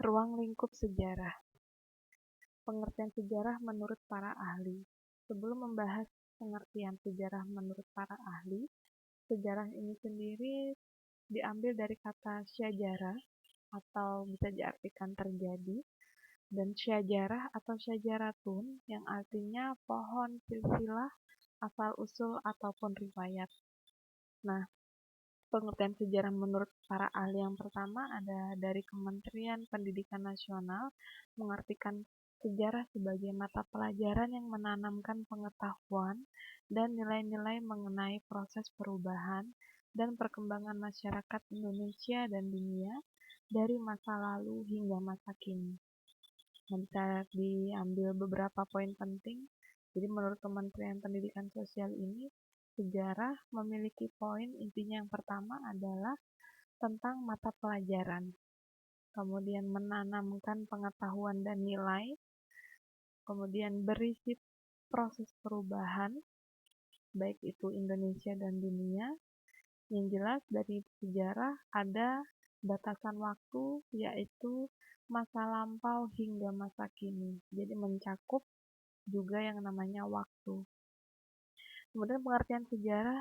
Ruang lingkup sejarah. Pengertian sejarah menurut para ahli. Sebelum membahas pengertian sejarah menurut para ahli, sejarah ini sendiri diambil dari kata syajarah atau bisa diartikan terjadi, dan syajarah atau syajaratun yang artinya pohon silsilah, asal-usul ataupun riwayat. Nah, pengertian sejarah menurut para ahli yang pertama ada dari Kementerian Pendidikan Nasional, mengartikan sejarah sebagai mata pelajaran yang menanamkan pengetahuan dan nilai-nilai mengenai proses perubahan dan perkembangan masyarakat Indonesia dan dunia dari masa lalu hingga masa kini. Nah, bisa diambil beberapa poin penting. Jadi menurut Kementerian Pendidikan Sosial ini, sejarah memiliki poin intinya yang pertama adalah tentang mata pelajaran, kemudian menanamkan pengetahuan dan nilai, kemudian berisi proses perubahan, baik itu Indonesia dan dunia. Yang jelas dari sejarah ada batasan waktu, yaitu masa lampau hingga masa kini. Jadi mencakup juga yang namanya waktu. Kemudian pengertian sejarah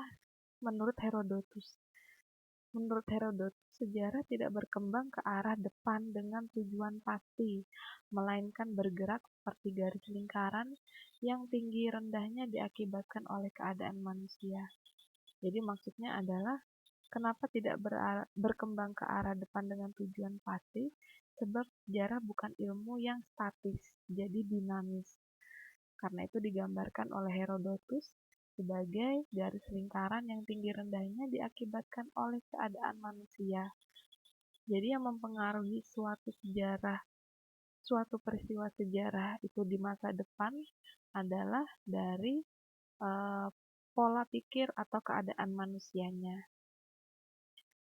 menurut Herodotus. Menurut Herodotus, sejarah tidak berkembang ke arah depan dengan tujuan pasti, melainkan bergerak seperti garis lingkaran yang tinggi rendahnya diakibatkan oleh keadaan manusia. Jadi maksudnya adalah kenapa tidak berkembang ke arah depan dengan tujuan pasti? Sebab sejarah bukan ilmu yang statis, jadi dinamis. Karena itu digambarkan oleh Herodotus sebagai garis lingkaran yang tinggi rendahnya diakibatkan oleh keadaan manusia. Jadi yang mempengaruhi suatu peristiwa sejarah itu di masa depan adalah dari pola pikir atau keadaan manusianya.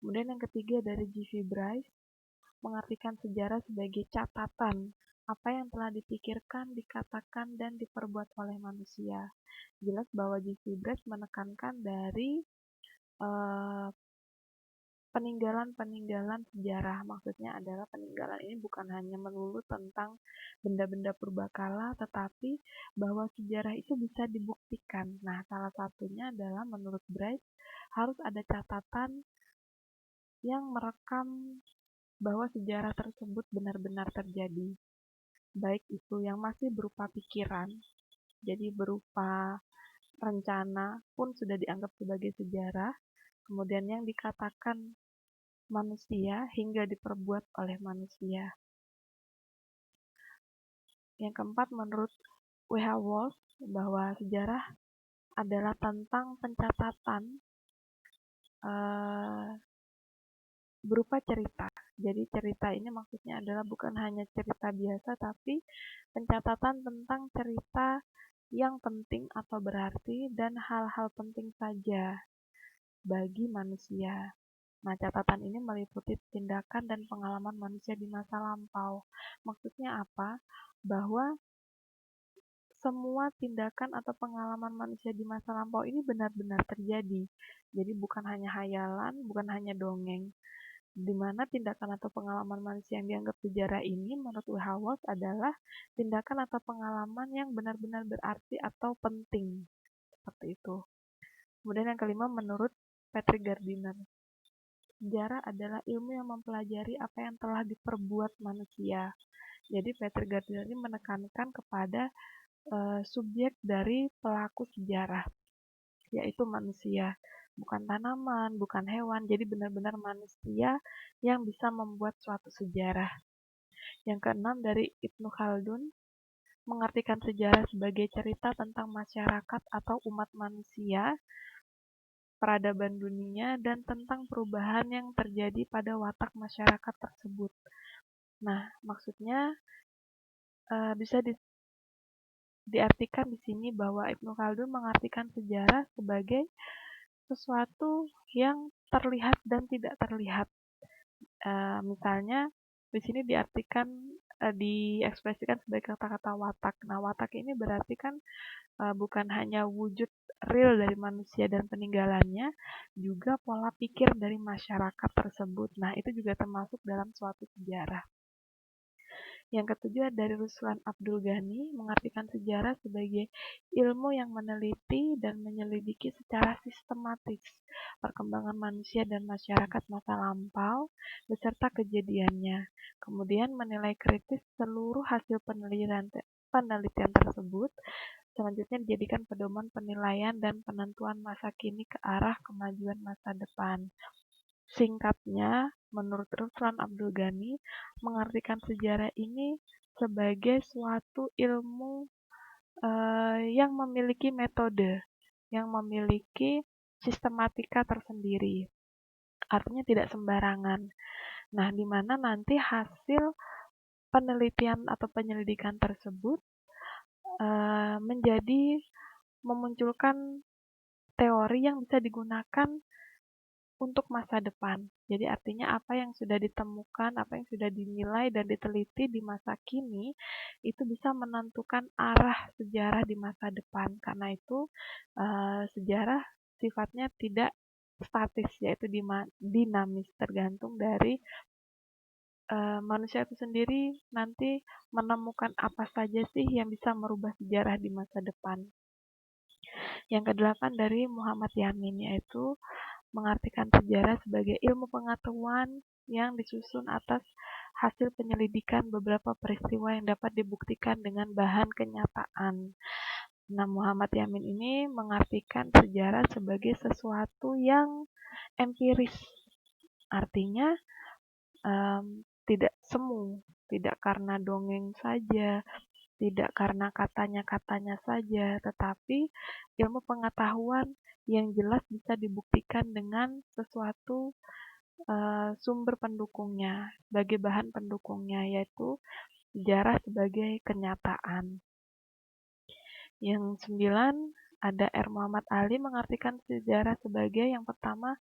Kemudian yang ketiga dari G.V. Bryce, mengartikan sejarah sebagai catatan apa yang telah dipikirkan, dikatakan, dan diperbuat oleh manusia. Jelas bahwa G.V. Bryce menekankan dari peninggalan-peninggalan sejarah. Maksudnya adalah peninggalan ini bukan hanya melulu tentang benda-benda purbakala, tetapi bahwa sejarah itu bisa dibuktikan. Nah, salah satunya adalah menurut Bryce harus ada catatan yang merekam bahwa sejarah tersebut benar-benar terjadi. Baik itu yang masih berupa pikiran, jadi berupa rencana pun sudah dianggap sebagai sejarah, kemudian yang dikatakan manusia hingga diperbuat oleh manusia. Yang keempat, menurut W.H. Walsh, bahwa sejarah adalah tentang pencatatan berupa cerita. Jadi cerita ini maksudnya adalah bukan hanya cerita biasa, tapi pencatatan tentang cerita yang penting atau berarti dan hal-hal penting saja bagi manusia. Nah, catatan ini meliputi tindakan dan pengalaman manusia di masa lampau. Maksudnya apa? Bahwa semua tindakan atau pengalaman manusia di masa lampau ini benar-benar terjadi. Jadi bukan hanya hayalan, bukan hanya dongeng. Di mana tindakan atau pengalaman manusia yang dianggap sejarah ini menurut W.H. Walsh adalah tindakan atau pengalaman yang benar-benar berarti atau penting. Seperti itu. Kemudian yang kelima, menurut Patrick Gardiner, sejarah adalah ilmu yang mempelajari apa yang telah diperbuat manusia. Jadi Patrick Gardiner ini menekankan kepada subjek dari pelaku sejarah, yaitu manusia. Bukan tanaman, bukan hewan, jadi benar-benar manusia yang bisa membuat suatu sejarah. Yang keenam dari Ibnu Khaldun, mengartikan sejarah sebagai cerita tentang masyarakat atau umat manusia, peradaban dunia, dan tentang perubahan yang terjadi pada watak masyarakat tersebut. Nah, maksudnya bisa diartikan di sini bahwa Ibnu Khaldun mengartikan sejarah sebagai sesuatu yang terlihat dan tidak terlihat. Misalnya di sini diekspresikan sebagai kata-kata watak. Nah, watak ini berarti kan bukan hanya wujud real dari manusia dan peninggalannya, juga pola pikir dari masyarakat tersebut. Nah, itu juga termasuk dalam suatu sejarah. Yang ketujuh dari Ruslan Abdul Ghani, mengartikan sejarah sebagai ilmu yang meneliti dan menyelidiki secara sistematis perkembangan manusia dan masyarakat masa lampau beserta kejadiannya. Kemudian menilai kritis seluruh hasil penelitian tersebut, selanjutnya dijadikan pedoman penilaian dan penentuan masa kini ke arah kemajuan masa depan. Singkatnya, menurut Ruslan Abdul Ghani, mengartikan sejarah ini sebagai suatu ilmu yang memiliki metode, yang memiliki sistematika tersendiri. Artinya tidak sembarangan. Nah, di mana nanti hasil penelitian atau penyelidikan tersebut menjadi memunculkan teori yang bisa digunakan untuk masa depan. Jadi artinya apa yang sudah ditemukan, apa yang sudah dinilai dan diteliti di masa kini, itu bisa menentukan arah sejarah di masa depan. Karena itu sejarah sifatnya tidak statis, yaitu dinamis, tergantung dari manusia itu sendiri nanti menemukan apa saja sih yang bisa merubah sejarah di masa depan. Yang kedelapan dari Muhammad Yamin, yaitu mengartikan sejarah sebagai ilmu pengetahuan yang disusun atas hasil penyelidikan beberapa peristiwa yang dapat dibuktikan dengan bahan kenyataan. Nah, Muhammad Yamin ini mengartikan sejarah sebagai sesuatu yang empiris. Artinya tidak semu, tidak karena dongeng saja, tidak karena katanya-katanya saja, tetapi ilmu pengetahuan yang jelas bisa dibuktikan dengan sesuatu sumber pendukungnya, sebagai bahan pendukungnya, yaitu sejarah sebagai kenyataan. Yang 9, ada R. Muhammad Ali mengartikan sejarah sebagai yang pertama,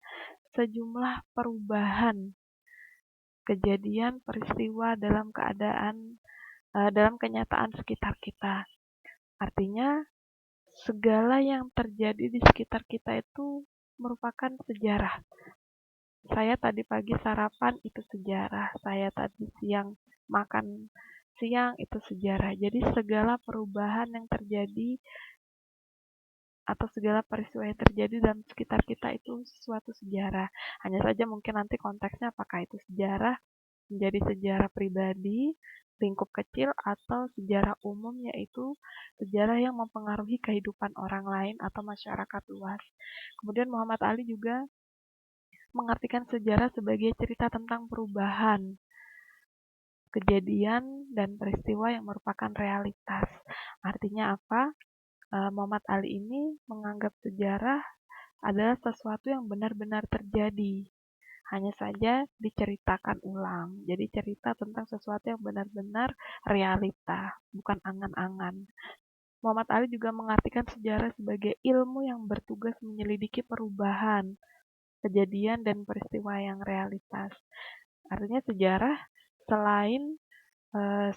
sejumlah perubahan kejadian peristiwa dalam kenyataan sekitar kita. Artinya, segala yang terjadi di sekitar kita itu merupakan sejarah. Saya tadi pagi sarapan, itu sejarah. Saya tadi siang makan siang, itu sejarah. Jadi segala perubahan yang terjadi atau segala peristiwa yang terjadi dalam sekitar kita itu suatu sejarah. Hanya saja mungkin nanti konteksnya apakah itu sejarah menjadi sejarah pribadi, lingkup kecil, atau sejarah umum, yaitu sejarah yang mempengaruhi kehidupan orang lain atau masyarakat luas. Kemudian Muhammad Ali juga mengartikan sejarah sebagai cerita tentang perubahan, kejadian, dan peristiwa yang merupakan realitas. Artinya apa? Muhammad Ali ini menganggap sejarah adalah sesuatu yang benar-benar terjadi, hanya saja diceritakan ulang. Jadi cerita tentang sesuatu yang benar-benar realita, bukan angan-angan. Muhammad Ali juga mengartikan sejarah sebagai ilmu yang bertugas menyelidiki perubahan, kejadian, dan peristiwa yang realitas. Artinya sejarah selain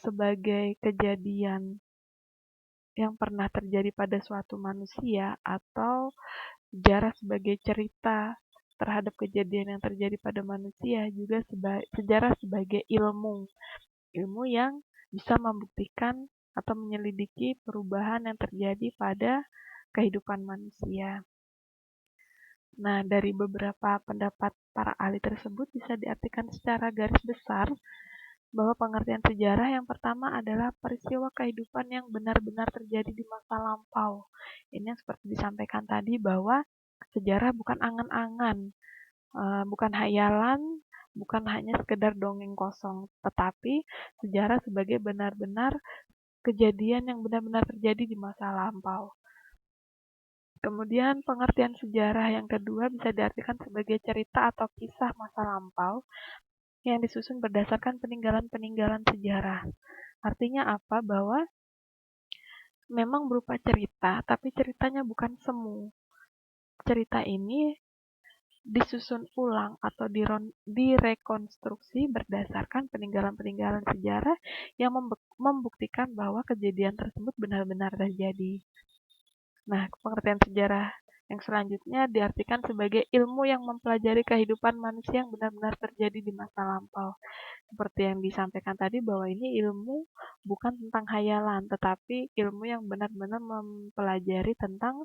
sebagai kejadian yang pernah terjadi pada suatu manusia, atau sejarah sebagai cerita terhadap kejadian yang terjadi pada manusia, juga sejarah sebagai ilmu yang bisa membuktikan atau menyelidiki perubahan yang terjadi pada kehidupan manusia. Nah, dari beberapa pendapat para ahli tersebut bisa diartikan secara garis besar bahwa pengertian sejarah yang pertama adalah peristiwa kehidupan yang benar-benar terjadi di masa lampau. Ini yang seperti disampaikan tadi, bahwa sejarah bukan angan-angan, bukan hayalan, bukan hanya sekedar dongeng kosong, tetapi sejarah sebagai benar-benar kejadian yang benar-benar terjadi di masa lampau. Kemudian pengertian sejarah yang kedua bisa diartikan sebagai cerita atau kisah masa lampau yang disusun berdasarkan peninggalan-peninggalan sejarah. Artinya apa? Bahwa memang berupa cerita, tapi ceritanya bukan semu. Cerita ini disusun ulang atau direkonstruksi berdasarkan peninggalan-peninggalan sejarah yang membuktikan bahwa kejadian tersebut benar-benar terjadi. Nah, pengertian sejarah Yang selanjutnya diartikan sebagai ilmu yang mempelajari kehidupan manusia yang benar-benar terjadi di masa lampau. Seperti yang disampaikan tadi bahwa ini ilmu bukan tentang hayalan, tetapi ilmu yang benar-benar mempelajari tentang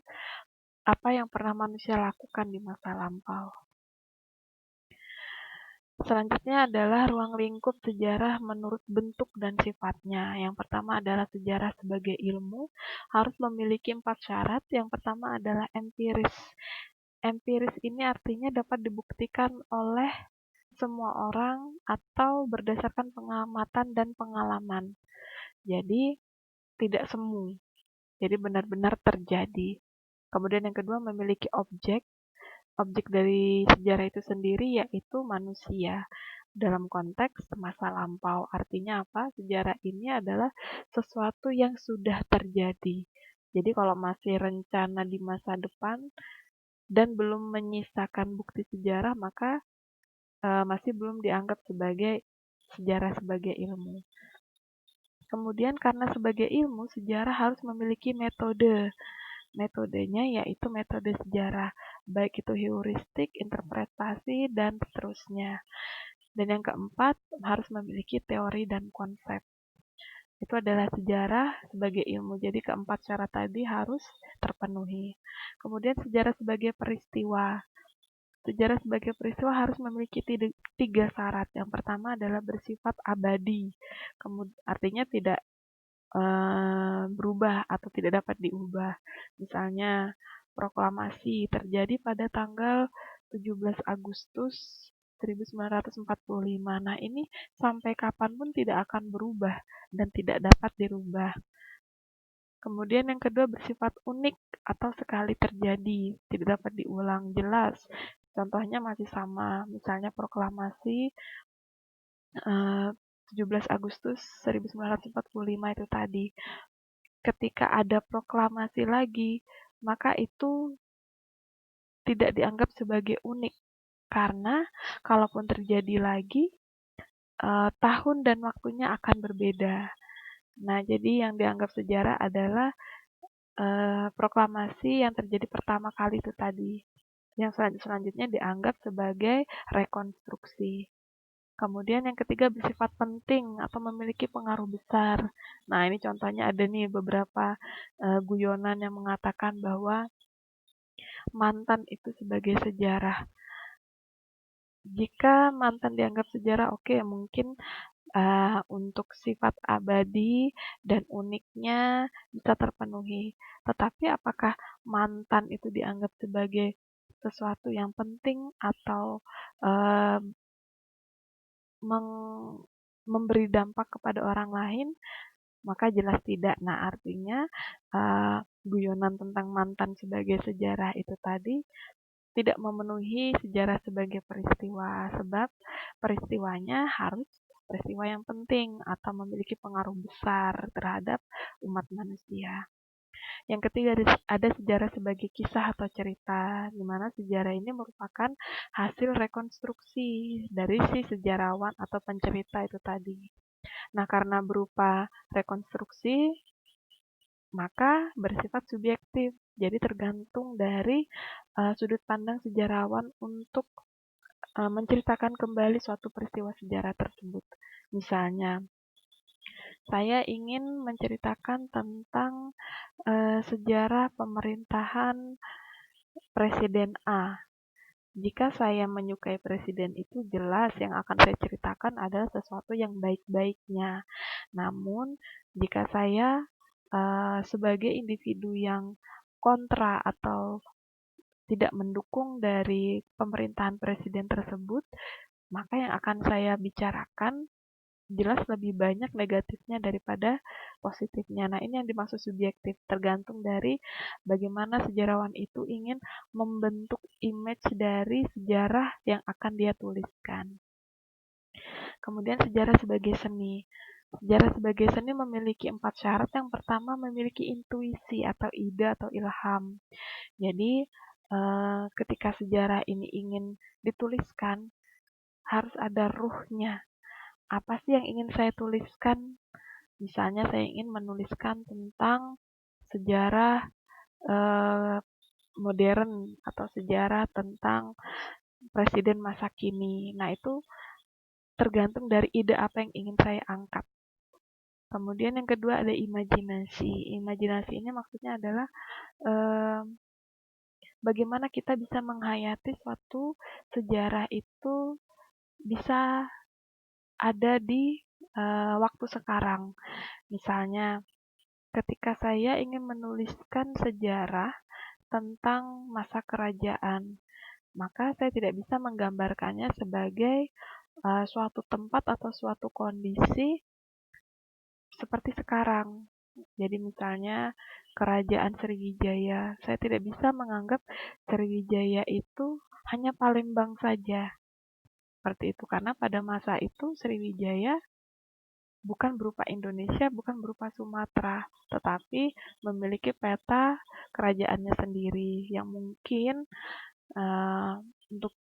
apa yang pernah manusia lakukan di masa lampau. Selanjutnya adalah ruang lingkup sejarah menurut bentuk dan sifatnya. Yang pertama adalah sejarah sebagai ilmu harus memiliki 4 syarat. Yang pertama adalah empiris. Empiris ini artinya dapat dibuktikan oleh semua orang atau berdasarkan pengamatan dan pengalaman. Jadi tidak semu. Jadi benar-benar terjadi. Kemudian yang kedua memiliki objek. Objek dari sejarah itu sendiri yaitu manusia. Dalam konteks masa lampau, artinya apa? Sejarah ini adalah sesuatu yang sudah terjadi. Jadi kalau masih rencana di masa depan dan belum menyisakan bukti sejarah, maka masih belum dianggap sebagai sejarah sebagai ilmu. Kemudian karena sebagai ilmu, sejarah harus memiliki metode. Metodenya yaitu metode sejarah, baik itu heuristik, interpretasi, dan seterusnya. Dan yang keempat, harus memiliki teori dan konsep. Itu adalah sejarah sebagai ilmu. Jadi keempat syarat tadi harus terpenuhi. Kemudian sejarah sebagai peristiwa. Sejarah sebagai peristiwa harus memiliki 3 syarat. Yang pertama adalah bersifat abadi. Artinya tidak berubah atau tidak dapat diubah. Misalnya, proklamasi terjadi pada tanggal 17 Agustus 1945. Nah, ini sampai kapanpun tidak akan berubah dan tidak dapat dirubah. Kemudian yang kedua bersifat unik atau sekali terjadi, tidak dapat diulang, jelas. Contohnya masih sama, misalnya proklamasi 17 Agustus 1945 itu tadi. Ketika ada proklamasi lagi, maka itu tidak dianggap sebagai unik. Karena kalaupun terjadi lagi, tahun dan waktunya akan berbeda. Nah, jadi yang dianggap sejarah adalah proklamasi yang terjadi pertama kali itu tadi. Yang selanjutnya dianggap sebagai rekonstruksi. Kemudian yang ketiga bersifat penting atau memiliki pengaruh besar. Nah, ini contohnya ada nih beberapa guyonan yang mengatakan bahwa mantan itu sebagai sejarah. Jika mantan dianggap sejarah, oke, mungkin untuk sifat abadi dan uniknya bisa terpenuhi. Tetapi apakah mantan itu dianggap sebagai sesuatu yang penting atau memberi dampak kepada orang lain? Maka jelas tidak. Nah, artinya guyonan tentang mantan sebagai sejarah itu tadi tidak memenuhi sejarah sebagai peristiwa, sebab peristiwanya harus peristiwa yang penting atau memiliki pengaruh besar terhadap umat manusia. Yang ketiga ada sejarah sebagai kisah atau cerita, di mana sejarah ini merupakan hasil rekonstruksi dari si sejarawan atau pencerita itu tadi. Nah, karena berupa rekonstruksi, maka bersifat subjektif. Jadi tergantung dari sudut pandang sejarawan untuk menceritakan kembali suatu peristiwa sejarah tersebut. Misalnya, saya ingin menceritakan tentang sejarah pemerintahan Presiden A. Jika saya menyukai presiden itu, jelas yang akan saya ceritakan adalah sesuatu yang baik-baiknya. Namun, jika saya sebagai individu yang kontra atau tidak mendukung dari pemerintahan presiden tersebut, maka yang akan saya bicarakan jelas lebih banyak negatifnya daripada positifnya. Nah, ini yang dimaksud subjektif, tergantung dari bagaimana sejarawan itu ingin membentuk image dari sejarah yang akan dia tuliskan. Kemudian sejarah sebagai seni. Sejarah sebagai seni memiliki 4 syarat. Yang pertama memiliki intuisi atau ide atau ilham. Jadi, ketika sejarah ini ingin dituliskan, harus ada ruhnya. Apa sih yang ingin saya tuliskan? Misalnya saya ingin menuliskan tentang sejarah modern atau sejarah tentang presiden masa kini. Nah, itu tergantung dari ide apa yang ingin saya angkat. Kemudian yang kedua ada imajinasi. Imajinasi ini maksudnya adalah bagaimana kita bisa menghayati suatu sejarah itu bisa ada di waktu sekarang. Misalnya, ketika saya ingin menuliskan sejarah tentang masa kerajaan, maka saya tidak bisa menggambarkannya sebagai suatu tempat atau suatu kondisi seperti sekarang. Jadi misalnya kerajaan Sriwijaya, saya tidak bisa menganggap Sriwijaya itu hanya Palembang saja. Seperti itu, karena pada masa itu Sriwijaya bukan berupa Indonesia, bukan berupa Sumatera, tetapi memiliki peta kerajaannya sendiri yang mungkin untuk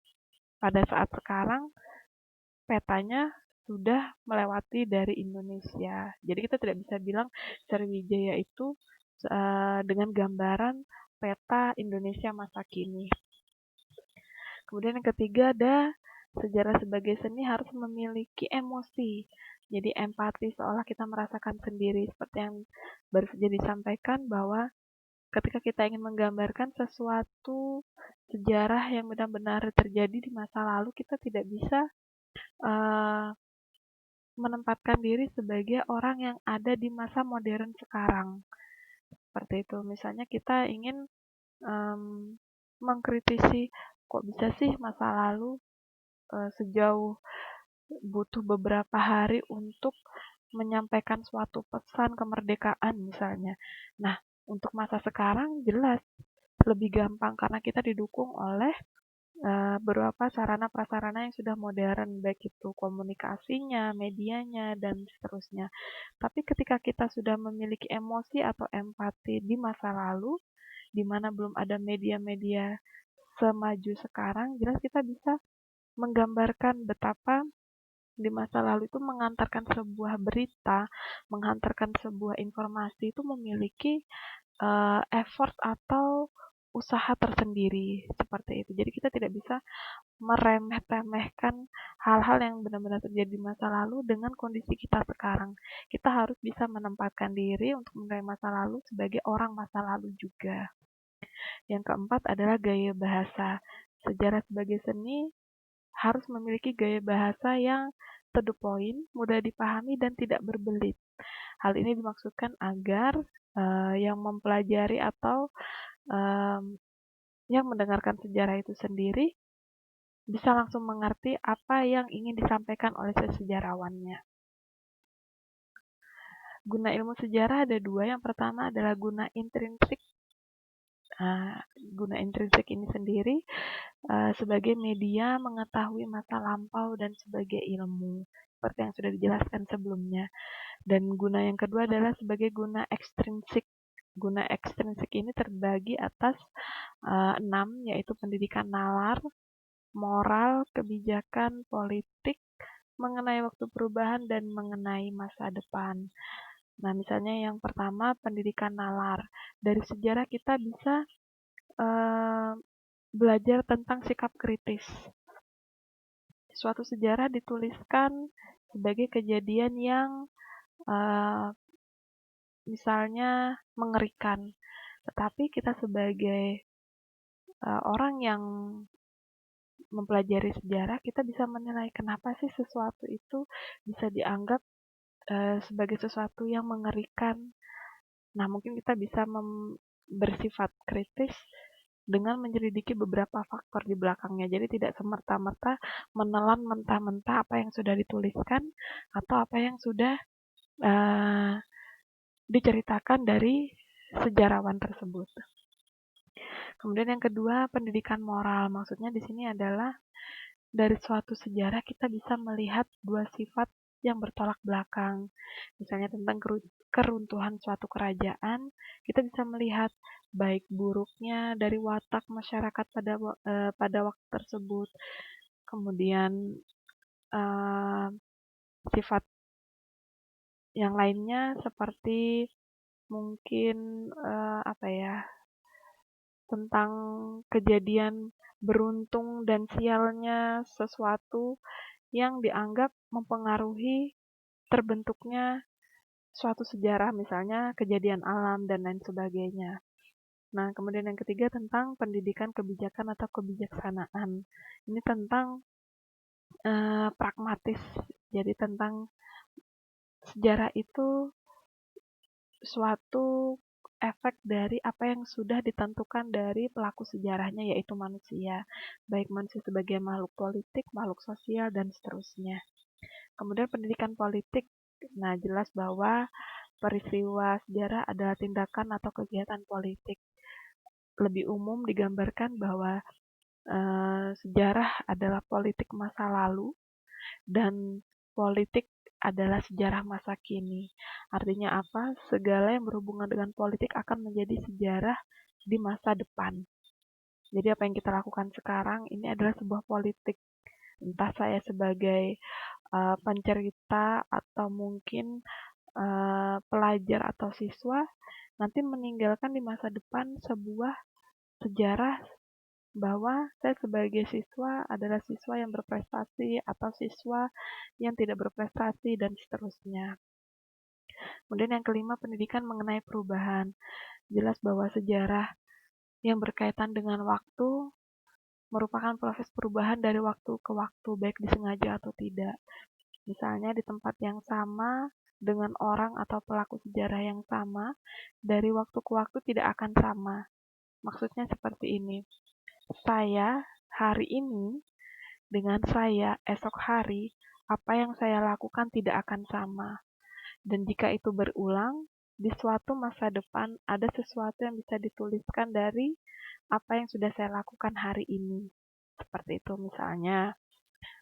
pada saat sekarang petanya sudah melewati dari Indonesia. Jadi kita tidak bisa bilang Sriwijaya itu dengan gambaran peta Indonesia masa kini. Kemudian yang ketiga ada sejarah sebagai seni harus memiliki emosi. Jadi empati seolah kita merasakan sendiri seperti yang baru saja disampaikan bahwa ketika kita ingin menggambarkan sesuatu sejarah yang benar-benar terjadi di masa lalu, kita tidak bisa menempatkan diri sebagai orang yang ada di masa modern sekarang. Seperti itu. Misalnya kita ingin mengkritisi, kok bisa sih masa lalu sejauh butuh beberapa hari untuk menyampaikan suatu pesan kemerdekaan misalnya. Nah, untuk masa sekarang jelas lebih gampang karena kita didukung oleh beberapa sarana prasarana yang sudah modern, baik itu komunikasinya, medianya, dan seterusnya. Tapi ketika kita sudah memiliki emosi atau empati di masa lalu, di mana belum ada media-media semaju sekarang, jelas kita bisa menggambarkan betapa di masa lalu itu mengantarkan sebuah berita, mengantarkan sebuah informasi itu memiliki effort atau usaha tersendiri seperti itu. Jadi kita tidak bisa meremeh-temehkan hal-hal yang benar-benar terjadi di masa lalu dengan kondisi kita sekarang. Kita harus bisa menempatkan diri untuk menilai masa lalu sebagai orang masa lalu juga. Yang keempat adalah gaya bahasa. Sejarah sebagai seni harus memiliki gaya bahasa yang to the point, mudah dipahami, dan tidak berbelit. Hal ini dimaksudkan agar yang mempelajari atau yang mendengarkan sejarah itu sendiri bisa langsung mengerti apa yang ingin disampaikan oleh sejarawannya. Guna ilmu sejarah ada dua. Yang pertama adalah guna intrinsik. Guna intrinsik ini sendiri sebagai media mengetahui masa lampau dan sebagai ilmu, seperti yang sudah dijelaskan sebelumnya. Dan guna yang kedua adalah sebagai guna ekstrinsik. Guna ekstrinsik ini terbagi atas 6, yaitu pendidikan nalar, moral, kebijakan, politik, mengenai waktu perubahan, dan mengenai masa depan. Nah, misalnya yang pertama, pendidikan nalar. Dari sejarah kita bisa belajar tentang sikap kritis. Suatu sejarah dituliskan sebagai kejadian yang misalnya mengerikan. Tetapi kita sebagai orang yang mempelajari sejarah, kita bisa menilai kenapa sih sesuatu itu bisa dianggap sebagai sesuatu yang mengerikan. Nah, mungkin kita bisa bersifat kritis dengan menyelidiki beberapa faktor di belakangnya. Jadi tidak semerta-merta menelan mentah-mentah apa yang sudah dituliskan atau apa yang sudah diceritakan dari sejarawan tersebut. Kemudian yang kedua, pendidikan moral. Maksudnya di sini adalah dari suatu sejarah kita bisa melihat dua sifat yang bertolak belakang. Misalnya tentang keruntuhan suatu kerajaan, kita bisa melihat baik buruknya dari watak masyarakat pada waktu tersebut. Kemudian sifat yang lainnya seperti mungkin tentang kejadian beruntung dan sialnya sesuatu yang dianggap mempengaruhi terbentuknya suatu sejarah, misalnya kejadian alam dan lain sebagainya. Nah, kemudian yang ketiga tentang pendidikan kebijakan atau kebijaksanaan. Ini tentang pragmatis. Jadi tentang sejarah itu suatu efek dari apa yang sudah ditentukan dari pelaku sejarahnya, yaitu manusia. Baik manusia sebagai makhluk politik, makhluk sosial, dan seterusnya. Kemudian pendidikan politik. Nah, jelas bahwa peristiwa sejarah adalah tindakan atau kegiatan politik. Lebih umum digambarkan bahwa sejarah adalah politik masa lalu dan politik adalah sejarah masa kini. Artinya apa? Segala yang berhubungan dengan politik akan menjadi sejarah di masa depan. Jadi apa yang kita lakukan sekarang ini adalah sebuah politik. Entah saya sebagai pencerita atau mungkin pelajar atau siswa nanti meninggalkan di masa depan sebuah sejarah bahwa saya sebagai siswa adalah siswa yang berprestasi atau siswa yang tidak berprestasi dan seterusnya. Kemudian yang kelima, pendidikan mengenai perubahan. Jelas bahwa sejarah yang berkaitan dengan waktu merupakan proses perubahan dari waktu ke waktu, baik disengaja atau tidak. Misalnya di tempat yang sama, dengan orang atau pelaku sejarah yang sama, dari waktu ke waktu tidak akan sama. Maksudnya seperti ini. Saya hari ini dengan saya esok hari, apa yang saya lakukan tidak akan sama. Dan jika itu berulang, di suatu masa depan ada sesuatu yang bisa dituliskan dari apa yang sudah saya lakukan hari ini. Seperti itu misalnya,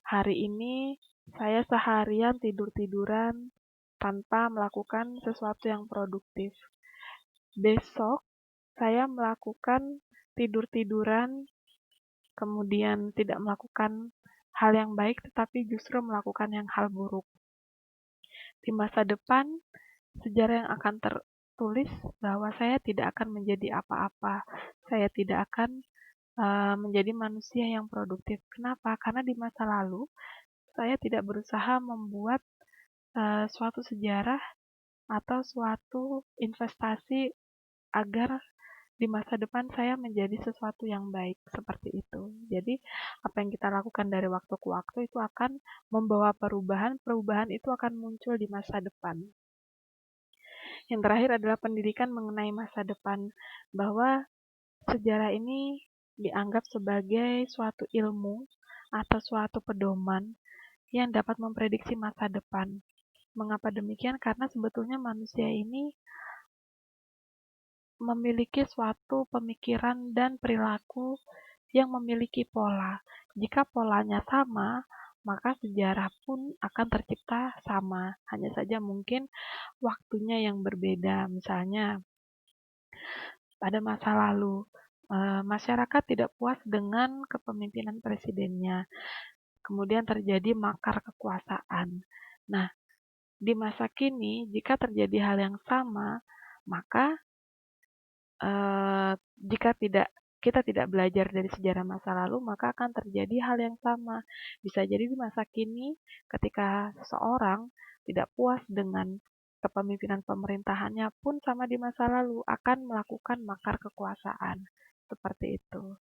hari ini saya seharian tidur-tiduran tanpa melakukan sesuatu yang produktif. Besok saya melakukan tidur-tiduran kemudian tidak melakukan hal yang baik tetapi justru melakukan yang hal buruk. Di masa depan, sejarah yang akan tertulis bahwa saya tidak akan menjadi apa-apa. Saya tidak akan menjadi manusia yang produktif. Kenapa? Karena di masa lalu, saya tidak berusaha membuat suatu sejarah atau suatu investasi agar di masa depan saya menjadi sesuatu yang baik, seperti itu. Jadi, apa yang kita lakukan dari waktu ke waktu itu akan membawa perubahan itu akan muncul di masa depan. Yang terakhir adalah pendidikan mengenai masa depan, bahwa sejarah ini dianggap sebagai suatu ilmu atau suatu pedoman yang dapat memprediksi masa depan. Mengapa demikian? Karena sebetulnya manusia ini memiliki suatu pemikiran dan perilaku yang memiliki pola. Jika polanya sama, maka sejarah pun akan tercipta sama. Hanya saja mungkin waktunya yang berbeda. Misalnya, pada masa lalu, masyarakat tidak puas dengan kepemimpinan presidennya. Kemudian terjadi makar kekuasaan. Nah, di masa kini, jika terjadi hal yang sama, maka jika kita tidak belajar dari sejarah masa lalu, maka akan terjadi hal yang sama. Bisa jadi di masa kini, ketika seseorang tidak puas dengan kepemimpinan pemerintahannya pun sama di masa lalu akan melakukan makar kekuasaan. Seperti itu.